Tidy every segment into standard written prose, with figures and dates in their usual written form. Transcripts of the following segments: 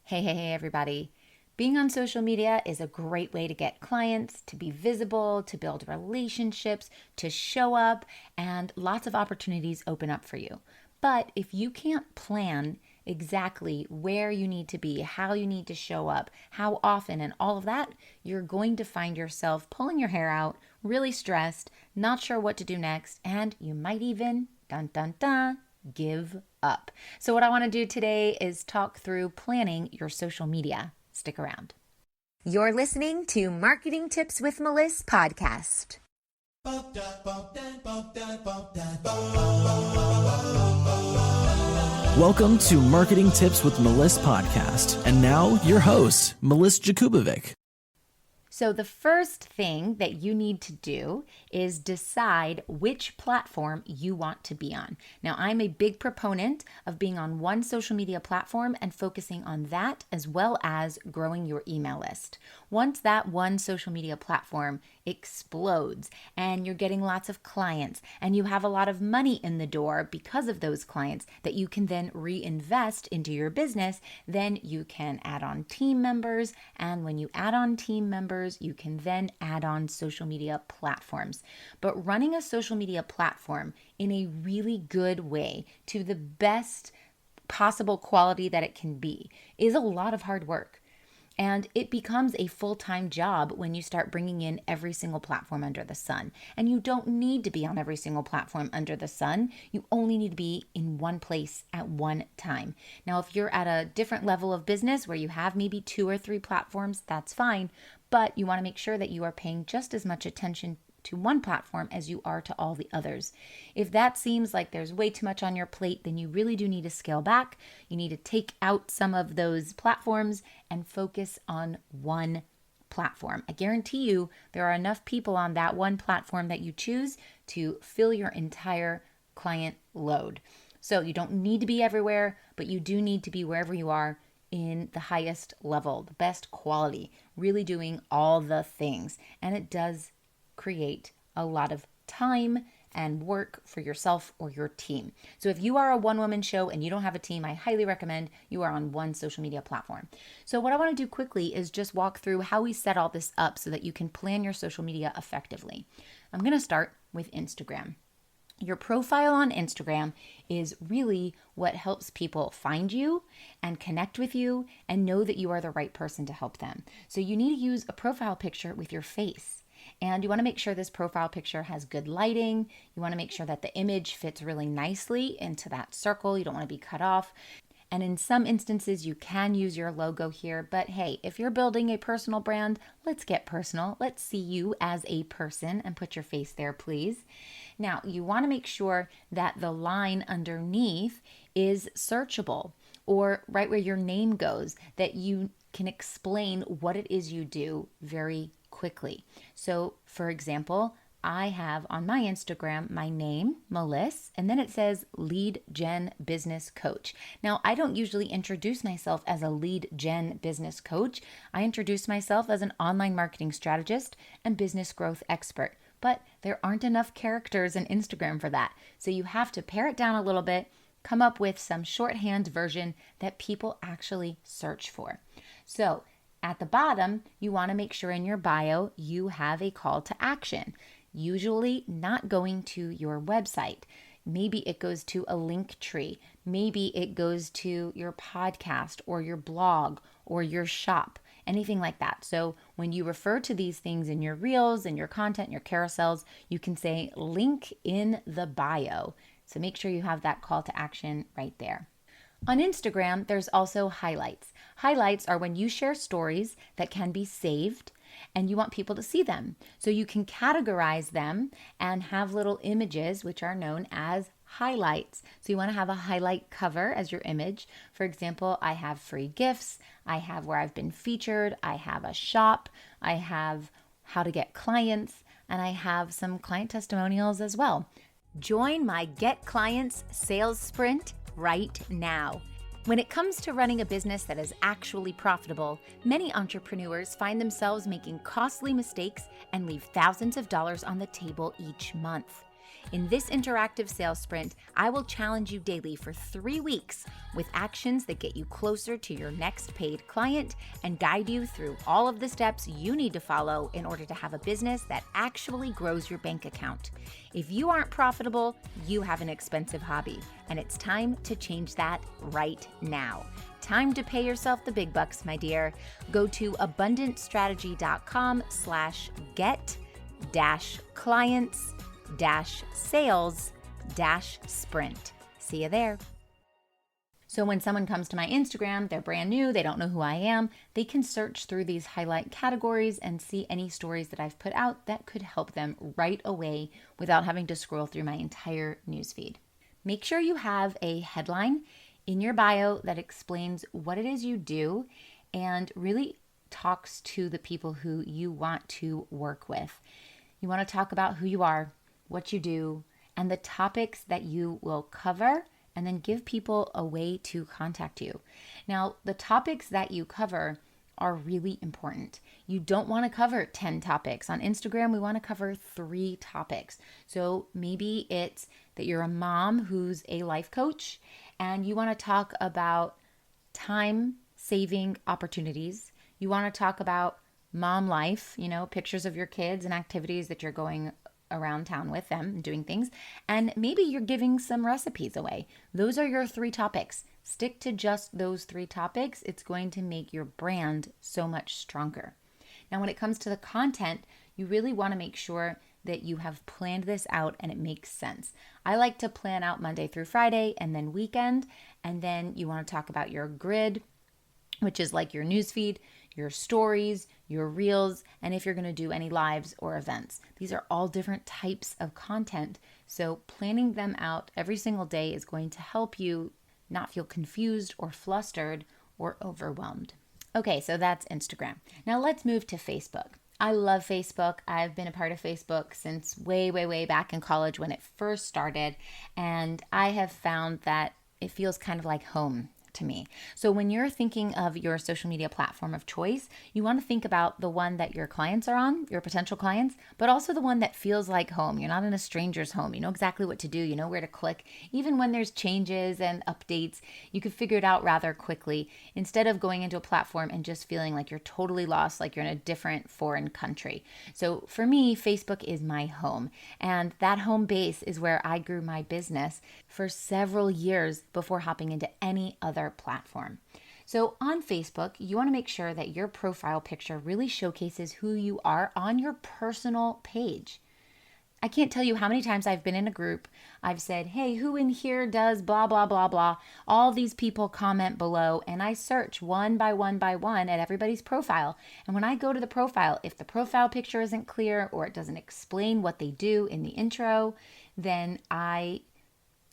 Hey, everybody. Being on social media is a great way to get clients, to be visible, to build relationships, to show up, and lots of opportunities open up for you. But if you can't plan exactly where you need to be, how you need to show up, how often, and all of that, you're going to find yourself pulling your hair out, really stressed, not sure what to do next, and you might even, dun dun dun, give up. So what I want to do today is talk through planning your social media. Stick around. You're listening to Marketing Tips with Meliss podcast. Welcome to Marketing Tips with Meliss podcast. And now your host, Meliss Jakubovic. So the first thing that you need to do is decide which platform you want to be on. Now, I'm a big proponent of being on one social media platform and focusing on that as well as growing your email list. Once that one social media platform explodes and you're getting lots of clients and you have a lot of money in the door because of those clients that you can then reinvest into your business, then you can add on team members. And when you add on team members, you can then add on social media platforms. But running a social media platform in a really good way to the best possible quality that it can be is a lot of hard work. And it becomes a full-time job when you start bringing in every single platform under the sun. And you don't need to be on every single platform under the sun. You only need to be in one place at one time. Now, if you're at a different level of business where you have maybe 2 or 3 platforms, that's fine. But you want to make sure that you are paying just as much attention to one platform as you are to all the others. If that seems like there's way too much on your plate, then you really do need to scale back. You need to take out some of those platforms and focus on one platform. I guarantee you there are enough people on that one platform that you choose to fill your entire client load. So you don't need to be everywhere, but you do need to be wherever you are in the highest level, the best quality, really doing all the things. And it does create a lot of time and work for yourself or your team. So if you are a one-woman show and you don't have a team, I highly recommend you are on one social media platform. So what I want to do quickly is just walk through how we set all this up so that you can plan your social media effectively. I'm going to start with Instagram. Your profile on Instagram is really what helps people find you and connect with you and know that you are the right person to help them. So you need to use a profile picture with your face. And you want to make sure this profile picture has good lighting. You want to make sure that the image fits really nicely into that circle. You don't want to be cut off. And in some instances, you can use your logo here. But hey, if you're building a personal brand, let's get personal. Let's see you as a person and put your face there, please. Now, you want to make sure that the line underneath is searchable, or right where your name goes, that you can explain what it is you do very quickly. So, for example, I have on my Instagram my name, Meliss, and then it says Lead Gen Business Coach. Now, I don't usually introduce myself as a Lead Gen Business Coach. I introduce myself as an online marketing strategist and business growth expert. But there aren't enough characters in Instagram for that. So you have to pare it down a little bit, come up with some shorthand version that people actually search for. So at the bottom, you want to make sure in your bio you have a call to action. Usually not going to your website. Maybe it goes to a link tree. Maybe it goes to your podcast or your blog or your shop, anything like that. So when you refer to these things in your reels and your content, your carousels, you can say link in the bio. So make sure you have that call to action right there. On Instagram, there's also highlights. Highlights are when you share stories that can be saved and you want people to see them. So you can categorize them and have little images, which are known as highlights. So you want to have a highlight cover as your image. For example, I have free gifts. I have where I've been featured. I have a shop. I have how to get clients. And I have some client testimonials as well. Join my Get Clients Sales Sprint right now. When it comes to running a business that is actually profitable, many entrepreneurs find themselves making costly mistakes and leave thousands of dollars on the table each month. In this interactive sales sprint, I will challenge you daily for 3 weeks with actions that get you closer to your next paid client and guide you through all of the steps you need to follow in order to have a business that actually grows your bank account. If you aren't profitable, you have an expensive hobby, and it's time to change that right now. Time to pay yourself the big bucks, my dear. Go to abundant-strategy.com/get-clients-sales-sprint. See you there. So when someone comes to my Instagram, they're brand new, they don't know who I am, they can search through these highlight categories and see any stories that I've put out that could help them right away without having to scroll through my entire newsfeed. Make sure you have a headline in your bio that explains what it is you do and really talks to the people who you want to work with. You want to talk about who you are, what you do, and the topics that you will cover, and then give people a way to contact you. Now, the topics that you cover are really important. You don't want to cover 10 topics. On Instagram, we want to cover 3 topics. So maybe it's that you're a mom who's a life coach and you want to talk about time-saving opportunities. You want to talk about mom life, pictures of your kids and activities that you're going around town with them and doing things. And maybe you're giving some recipes away. Those are your 3 topics. Stick to just those 3 topics. It's going to make your brand so much stronger. Now, when it comes to the content, you really want to make sure that you have planned this out and it makes sense. I like to plan out Monday through Friday and then weekend. And then you want to talk about your grid, which is like your newsfeed, your stories, your reels, and if you're going to do any lives or events. These are all different types of content. So planning them out every single day is going to help you not feel confused or flustered or overwhelmed. Okay, so that's Instagram. Now let's move to Facebook. I love Facebook. I've been a part of Facebook since way, way, way back in college when it first started. And I have found that it feels kind of like home to me. So when you're thinking of your social media platform of choice, you want to think about the one that your clients are on, your potential clients, but also the one that feels like home. You're not in a stranger's home. You know exactly what to do. You know where to click. Even when there's changes and updates, you can figure it out rather quickly instead of going into a platform and just feeling like you're totally lost, like you're in a different foreign country. So for me, Facebook is my home. And that home base is where I grew my business for several years before hopping into any other platform. So on Facebook, you want to make sure that your profile picture really showcases who you are on your personal page. I can't tell you how many times I've been in a group, I've said, hey, who in here does blah, blah, blah, blah. All these people comment below and I search one by one by one at everybody's profile. And when I go to the profile, if the profile picture isn't clear or it doesn't explain what they do in the intro, then I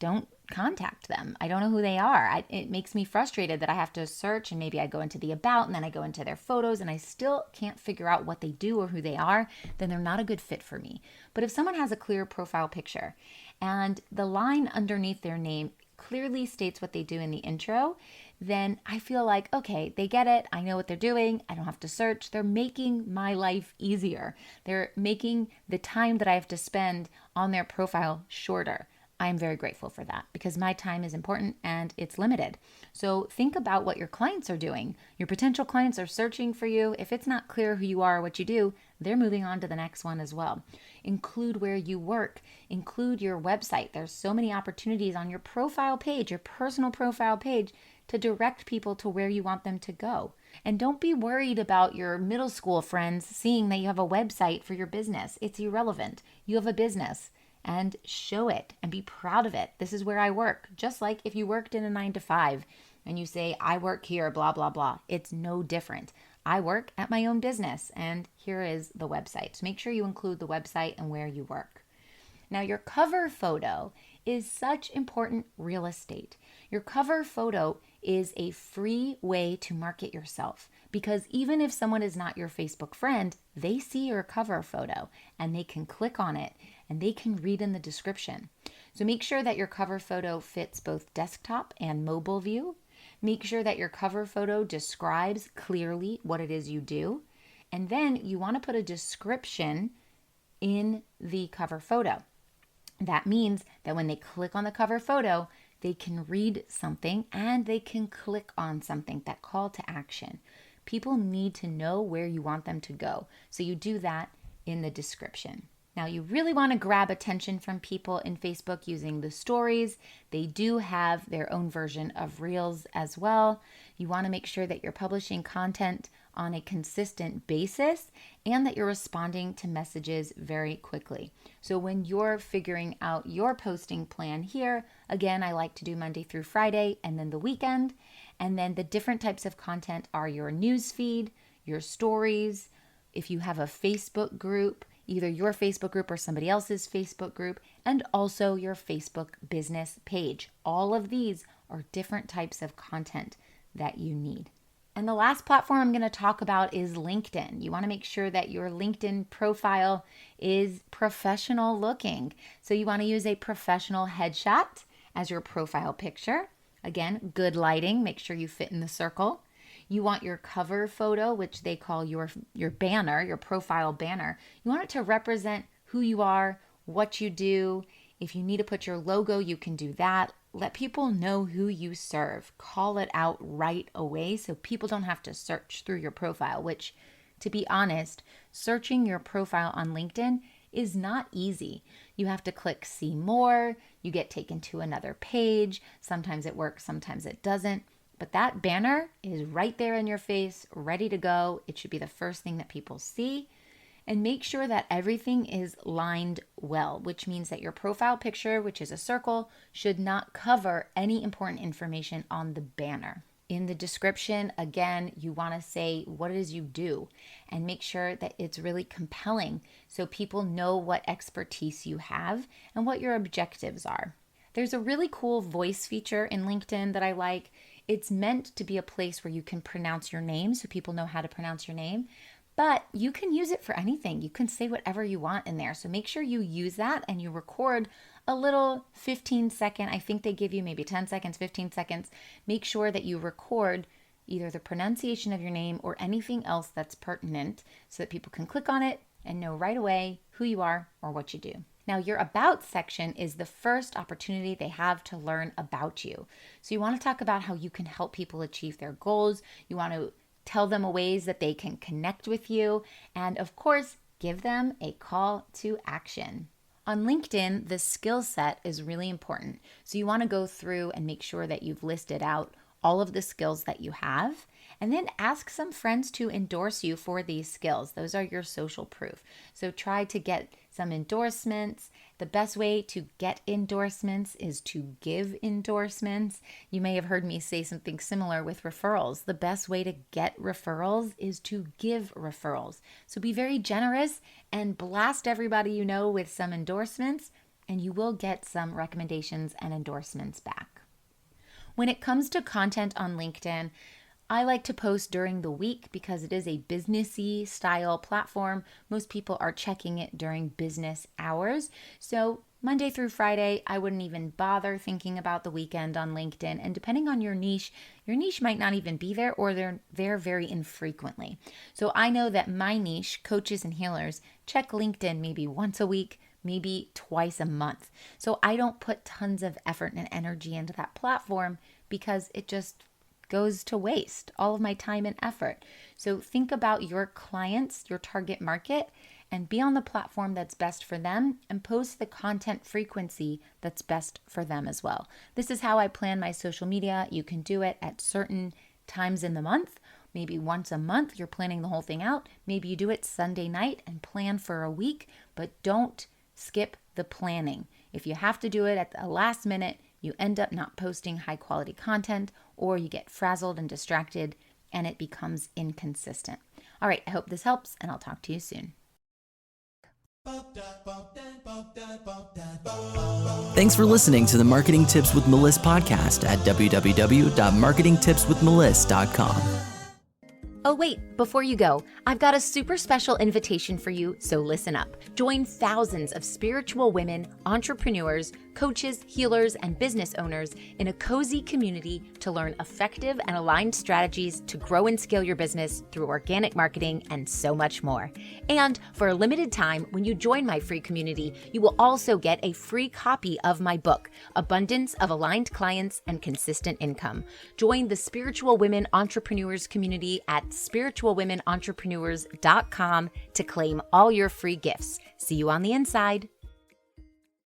don't contact them. I don't know who they are. It makes me frustrated that I have to search and maybe I go into the about and then I go into their photos and I still can't figure out what they do or who they are, then they're not a good fit for me. But if someone has a clear profile picture and the line underneath their name clearly states what they do in the intro, then I feel like, okay, they get it. I know what they're doing. I don't have to search. They're making my life easier. They're making the time that I have to spend on their profile shorter. I'm very grateful for that because my time is important and it's limited. So think about what your clients are doing. Your potential clients are searching for you. If it's not clear who you are, what you do, they're moving on to the next one as well. Include where you work. Include your website. There's so many opportunities on your profile page, your personal profile page, to direct people to where you want them to go. And don't be worried about your middle school friends seeing that you have a website for your business. It's irrelevant. You have a business. And show it and be proud of it. This is where I work. Just like if you worked in a 9-to-5 and you say, I work here, blah, blah, blah. It's no different. I work at my own business and here is the website. So make sure you include the website and where you work. Now, your cover photo is such important real estate. Your cover photo is a free way to market yourself because even if someone is not your Facebook friend, they see your cover photo and they can click on it and they can read in the description. So make sure that your cover photo fits both desktop and mobile view. Make sure that your cover photo describes clearly what it is you do. And then you want to put a description in the cover photo. That means that when they click on the cover photo, they can read something and they can click on something, that call to action. People need to know where you want them to go. So you do that in the description. Now, you really want to grab attention from people in Facebook using the stories. They do have their own version of Reels as well. You want to make sure that you're publishing content on a consistent basis and that you're responding to messages very quickly. So when you're figuring out your posting plan here, again, I like to do Monday through Friday and then the weekend. And then the different types of content are your news feed, your stories. If you have a Facebook group, either your Facebook group or somebody else's Facebook group, and also your Facebook business page. All of these are different types of content that you need. And the last platform I'm going to talk about is LinkedIn. You want to make sure that your LinkedIn profile is professional looking. So you want to use a professional headshot as your profile picture. Again, good lighting, make sure you fit in the circle. You want your cover photo, which they call your banner, your profile banner. You want it to represent who you are, what you do. If you need to put your logo, you can do that. Let people know who you serve. Call it out right away so people don't have to search through your profile, which, to be honest, searching your profile on LinkedIn is not easy. You have to click see more. You get taken to another page. Sometimes it works, sometimes it doesn't. But that banner is right there in your face, ready to go. It should be the first thing that people see. And make sure that everything is lined well, which means that your profile picture, which is a circle, should not cover any important information on the banner. In the description, again, you want to say what it is you do and make sure that it's really compelling so people know what expertise you have and what your objectives are. There's a really cool voice feature in LinkedIn that I like. It's meant to be a place where you can pronounce your name so people know how to pronounce your name, but you can use it for anything. You can say whatever you want in there. So make sure you use that and you record a little 15-second, I think they give you maybe 10 seconds, 15 seconds. Make sure that you record either the pronunciation of your name or anything else that's pertinent so that people can click on it and know right away who you are or what you do. Now, your About section is the first opportunity they have to learn about you. So you want to talk about how you can help people achieve their goals. You want to tell them ways that they can connect with you. And of course, give them a call to action. On LinkedIn, the skill set is really important. So you want to go through and make sure that you've listed out all of the skills that you have, and then ask some friends to endorse you for these skills. Those are your social proof. So try to get some endorsements. The best way to get endorsements is to give endorsements. You may have heard me say something similar with referrals. The best way to get referrals is to give referrals. So be very generous and blast everybody you know with some endorsements, and you will get some recommendations and endorsements back. When it comes to content on LinkedIn, I like to post during the week because it is a businessy style platform. Most people are checking it during business hours. So Monday through Friday, I wouldn't even bother thinking about the weekend on LinkedIn. And depending on your niche might not even be there, or they're there very infrequently. So I know that my niche, coaches and healers, check LinkedIn maybe once a week, maybe twice a month. So I don't put tons of effort and energy into that platform because it just goes to waste, all of my time and effort. So think about your clients, your target market, and be on the platform that's best for them and post the content frequency that's best for them as well. This is how I plan my social media. You can do it at certain times in the month. Maybe once a month, you're planning the whole thing out. Maybe you do it Sunday night and plan for a week, but don't skip the planning. If you have to do it at the last minute, you end up not posting high quality content, or you get frazzled and distracted and it becomes inconsistent. All right, I hope this helps, and I'll talk to you soon. Thanks for listening to the Marketing Tips with Meliss podcast at www.marketingtipswithmeliss.com. Oh, wait, before you go, I've got a super special invitation for you, so listen up. Join thousands of spiritual women, entrepreneurs, coaches, healers, and business owners in a cozy community to learn effective and aligned strategies to grow and scale your business through organic marketing and so much more. And for a limited time, when you join my free community, you will also get a free copy of my book, Abundance of Aligned Clients and Consistent Income. Join the Spiritual Women Entrepreneurs community at spiritualwomenentrepreneurs.com to claim all your free gifts. See you on the inside.